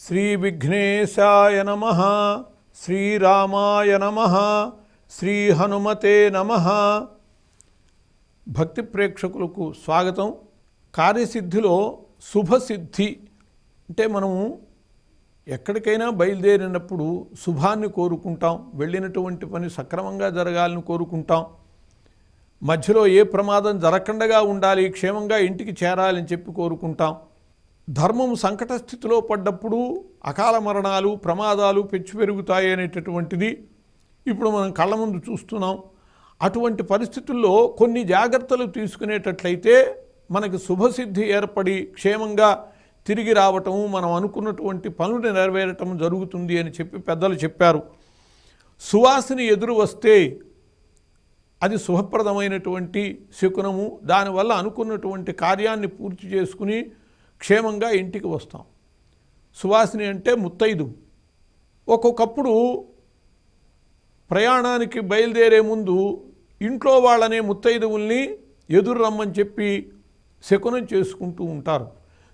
శ్రీ విఘ్నేశాయ నమః, శ్రీరామాయ నమః, శ్రీ హనుమతే నమః. భక్తి ప్రేక్షకులకు స్వాగతం. కార్యసిద్ధిలో శుభసిద్ధి అంటే మనము ఎక్కడికైనా బయలుదేరినప్పుడు శుభాన్ని కోరుకుంటాం, వెళ్ళినటువంటి పని సక్రమంగా జరగాలని కోరుకుంటాం, మధ్యలో ఏ ప్రమాదం జరగకుండా ఉండాలి, క్షేమంగా ఇంటికి చేరాలని చెప్పి కోరుకుంటాం. ధర్మం సంకట స్థితిలో పడ్డప్పుడు అకాల మరణాలు, ప్రమాదాలు పెచ్చు పెరుగుతాయి అనేటటువంటిది ఇప్పుడు మనం కళ్ళ ముందు చూస్తున్నాం. అటువంటి పరిస్థితుల్లో కొన్ని జాగ్రత్తలు తీసుకునేటట్లయితే మనకి శుభసిద్ధి ఏర్పడి క్షేమంగా తిరిగి రావటము, మనం అనుకున్నటువంటి పనులు నెరవేరటం జరుగుతుంది అని చెప్పి పెద్దలు చెప్పారు. సువాసిని ఎదురు వస్తే అది శుభప్రదమైనటువంటి శకునము. దానివల్ల అనుకున్నటువంటి కార్యాన్ని పూర్తి చేసుకుని క్షేమంగా ఇంటికి వస్తాం. సువాసిని అంటే ముత్తైదు. ఒక్కొక్కప్పుడు ప్రయాణానికి బయలుదేరే ముందు ఇంట్లో వాళ్ళనే ముత్తైదువుల్ని ఎదురు రమ్మని చెప్పి శకునం చేసుకుంటూ ఉంటారు.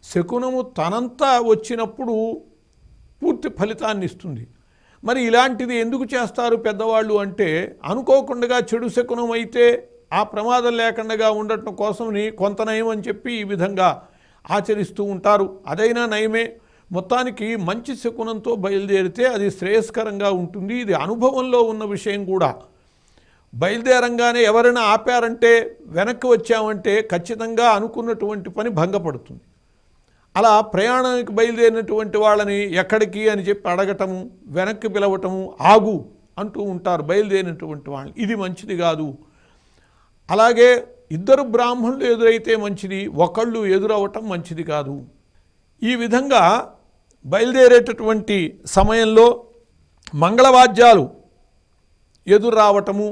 శకునము తనంతా వచ్చినప్పుడు పూర్తి ఫలితాన్ని ఇస్తుంది. మరి ఇలాంటిది ఎందుకు చేస్తారు పెద్దవాళ్ళు అంటే, అనుకోకుండా చెడు శకునం అయితే ఆ ప్రమాదం లేకుండా ఉండటం కోసమని కొంత నయం అని చెప్పి ఈ విధంగా ఆచరిస్తూ ఉంటారు. అదైనా నయమే. మొత్తానికి మంచి శకునంతో బయలుదేరితే అది శ్రేయస్కరంగా ఉంటుంది. ఇది అనుభవంలో ఉన్న విషయం కూడా. బయలుదేరంగానే ఎవరైనా ఆపారంటే, వెనక్కి వచ్చామంటే ఖచ్చితంగా అనుకున్నటువంటి పని భంగపడుతుంది. అలా ప్రయాణానికి బయలుదేరినటువంటి వాళ్ళని ఎక్కడికి అని చెప్పి అడగటము, వెనక్కి పిలవటము, ఆగు అంటూ ఉంటారు బయలుదేరినటువంటి వాళ్ళని. ఇది మంచిది కాదు. అలాగే ఇద్దరు బ్రాహ్మణులు ఎదురైతే మంచిది, ఒకళ్ళు ఎదురవటం మంచిది కాదు. ఈ విధంగా బయలుదేరేటటువంటి సమయంలో మంగళవాద్యాలు ఎదురు రావటము,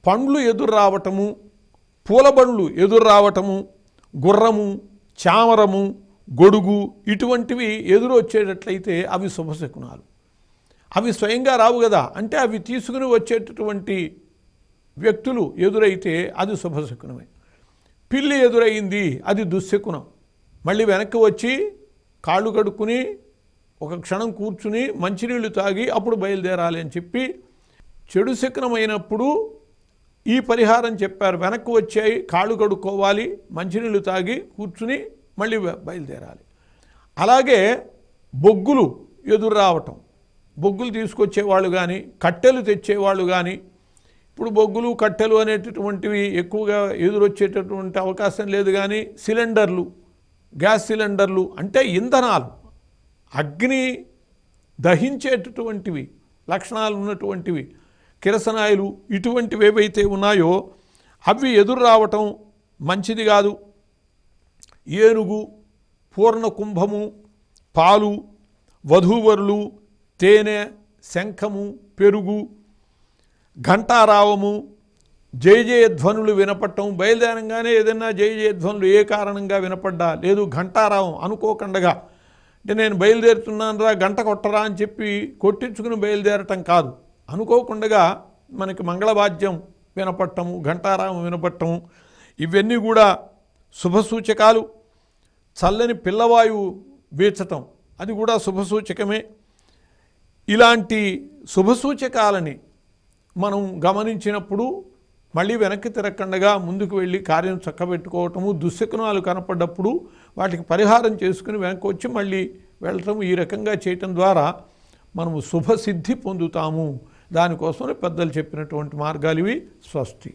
పండ్లు ఎదురు రావటము, పూలబండ్లు ఎదురు రావటము, గుర్రము, చామరము, గొడుగు ఇటువంటివి ఎదురు వచ్చేటట్లయితే అవి శుభశకునాలు. అవి స్వయంగా రావు కదా, అంటే అవి తీసుకుని వచ్చేటటువంటి వ్యక్తులు ఎదురైతే అది శుభశకునమే. పిల్లి ఎదురైంది, అది దుశ్శకునం. మళ్ళీ వెనక్కి వచ్చి కాళ్ళు కడుక్కుని ఒక క్షణం కూర్చుని మంచినీళ్ళు తాగి అప్పుడు బయలుదేరాలి అని చెప్పి చెడు శకునమైనప్పుడు ఈ పరిహారం చెప్పారు. వెనక్కి వచ్చాయి, కాళ్ళు కడుక్కోవాలి, మంచినీళ్ళు తాగి కూర్చుని మళ్ళీ బయలుదేరాలి. అలాగే బొగ్గులు ఎదురు రావటం, బొగ్గులు తీసుకొచ్చేవాళ్ళు కానీ, కట్టెలు తెచ్చేవాళ్ళు కానీ, ఇప్పుడు బొగ్గులు కట్టెలు అనేటటువంటివి ఎక్కువగా ఎదురొచ్చేటటువంటి అవకాశం లేదు. కానీ సిలిండర్లు, గ్యాస్ సిలిండర్లు అంటే ఇంధనాలు, అగ్ని దహించేటటువంటివి లక్షణాలు ఉన్నటువంటివి, కిరసనాయిలు ఇటువంటివి ఏవైతే ఉన్నాయో అవి ఎదురు రావటం మంచిది కాదు. ఏనుగు, పూర్ణ కుంభము, పాలు, వధూవరులు, తేనె, శంఖము, పెరుగు, ఘంటారావము, జయ జయధ్వనులు వినపడటం. బయలుదేరంగానే ఏదైనా జయ జయధ్వనులు ఏ కారణంగా వినపడ్డా, లేదు ఘంటారావం అనుకోకుండా అంటే నేను బయలుదేరుతున్నాను రా గంట కొట్టరా అని చెప్పి కొట్టించుకుని బయలుదేరటం కాదు. అనుకోకుండా మనకి మంగళవాద్యం వినపడటము, ఘంటారావం వినపడటము ఇవన్నీ కూడా శుభసూచకాలు. చల్లని పిల్లవాయువు వీచటం అది కూడా శుభసూచకమే. ఇలాంటి శుభసూచకాలని మనం గమనించినప్పుడు మళ్ళీ వెనక్కి తిరగకుండా ముందుకు వెళ్ళి కార్యం చక్కబెట్టుకోవటము, దుశ్శకునాలు కనపడ్డప్పుడు వాటికి పరిహారం చేసుకుని వెనక్కి వచ్చి మళ్ళీ వెళ్ళటము, ఈ రకంగా చేయటం ద్వారా మనము శుభసిద్ధి పొందుతాము. దానికోసమే పెద్దలు చెప్పినటువంటి మార్గాలు ఇవి. స్వస్తి.